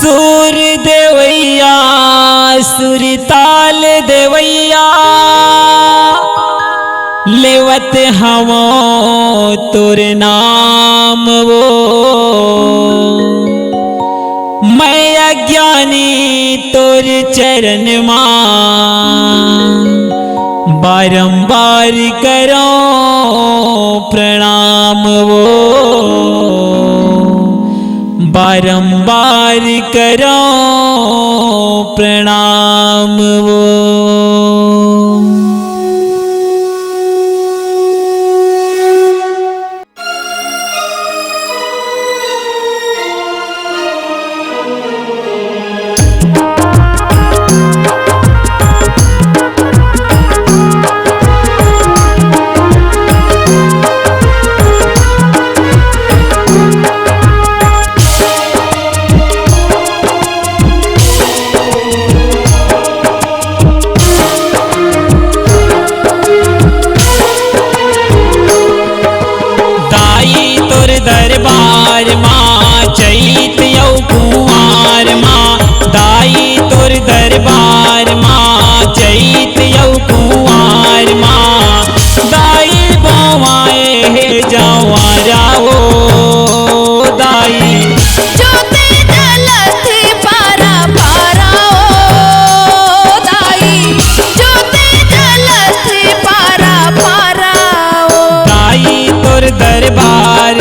सुर देवैया सुरताल देवैया लेवत हमो तोर नाम वो मैं अज्ञानी तोर चरण बारंबार करो प्रणाम वो बारंबार करो प्रणाम वो। दरबार माँ चैत यौ कुंवार माँ दाई तोर दरबार माँ चैत यौ कुंवार माँ दाई बोवाए हे जवारा ओ दाई जोते जलत पारा पारा ओ दाई जोते जलत पारा पारा ओ दाई तोर दरबार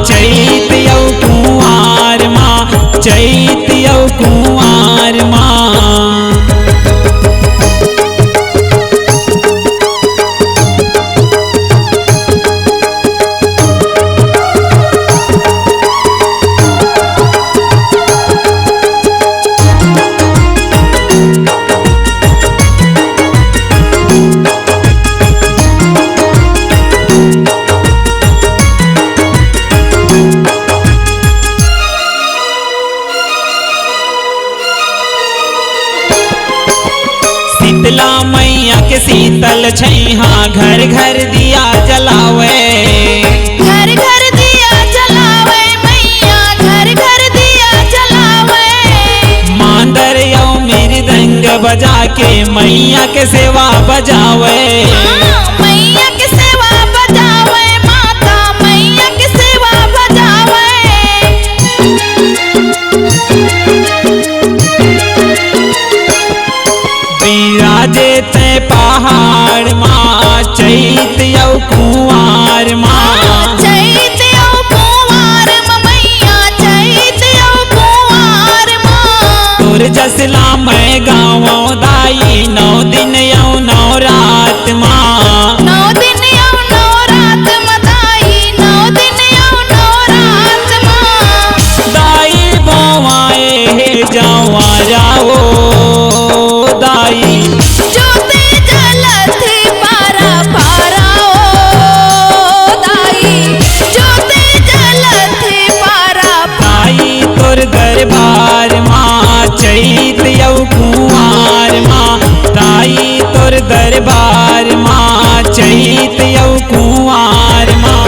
चैत यौ कुंवार माँ चैत यौ कुंवार माँ। शीतला मैया के शीतल छैहा घर घर दिया जलावे घर घर दिया जलावे मैया घर घर दिया जलावे मांदर यौ मृदंग बजा के मैया के सेवा बजावे मैया के सेवा बजावे माता मैया के सेवा बजावे विराजे ते पहाड़ माँ चैत यौ कुंवार माँ चैत यौ कुंवार मैया चैत यौ कुंवार माँ तोर जसला मैं गाँव दाई 9 दिन यौ 9 रात माँ 9 दिन यौ 9 रात दाई 9 दिन यौ 9 रात माँ दाई बोवाए हे जवारा ओ दाई जोते जलत पारा पारा ओ दाई जोते जलत पारा दाई तोर दरबार माँ चैत यौ कुंवार माँ दाई तोर दरबार माँ चैत यौ कुंवार माँ।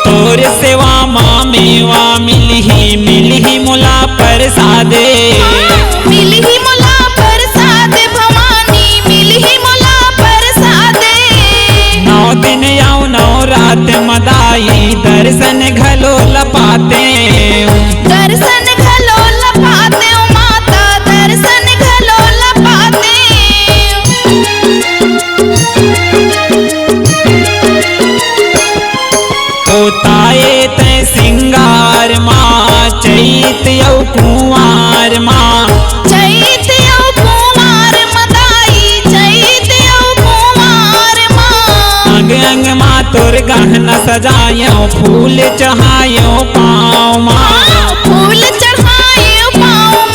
तोर सेवा माँ मेवा मिलही मुला प्रसादे मिलही मुला प्रसाद भवानी मिलही मुला प्रसादे 9 दिन यौ 9 रात मदाई दर्शन घलो लपाते दर्शन घलो लपाते माता दर्शन घलो लपाते होताए ते सिंगार माँ चैत यौ कुंवार माँ चैत यौ कुंवार दाई चैत यौ कुंवार माँ अंग अंग माँ तोर गहना सजायो फूल चढ़ायो पाँव माँ फूल चढ़ायो पाँव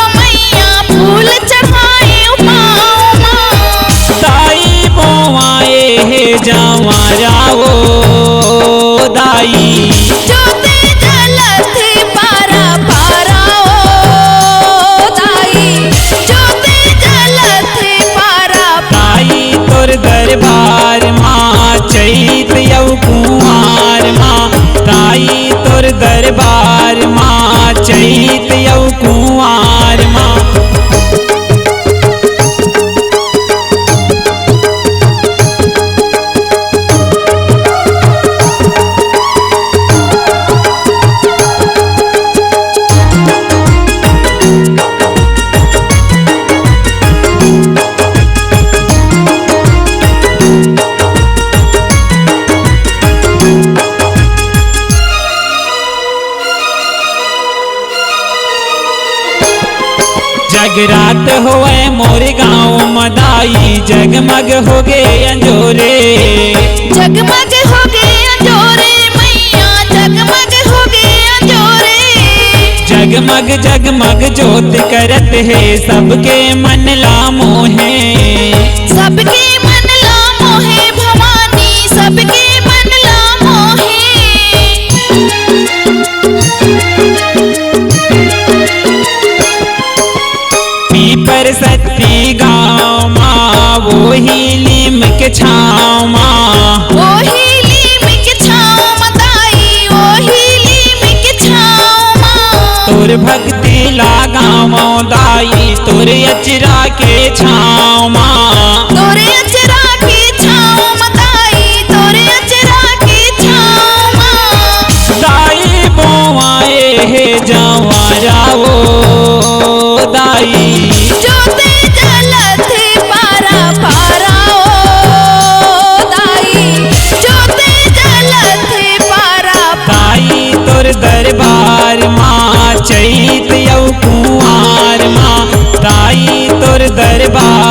दरबार माँ चैत यौ कुंवार माँ। जगरात होए मोर गाँव मदाई जगमग हो गे अंजोरे। जगमग हो गे अंजोरे मैया जगमग हो गे अंजोरे। जगमग जगमग ज्योत करत है सबके मन ला मोहे। सबके मन ला मोहे भवानी सबके मन ला मोहे। पीपर सत्ती गाँव माँ वही लीम के छाँव माँ। वही लीम के छाँव मताई वही लीम के छाँव माँ। तोर भक्ति लगावो दाई तोर अचरा के छाँव माँ। तोरे अचरा के छाँव मताई तोरे अचरा के छाँव माँ। दाई बोआए हे जवाराओ दाई जोते जलत पारा पाराओ दाई जोते जलत पारा दाई तोर दरबार माँ चैत यौ कुंवार माँ। दाई तोर दरबार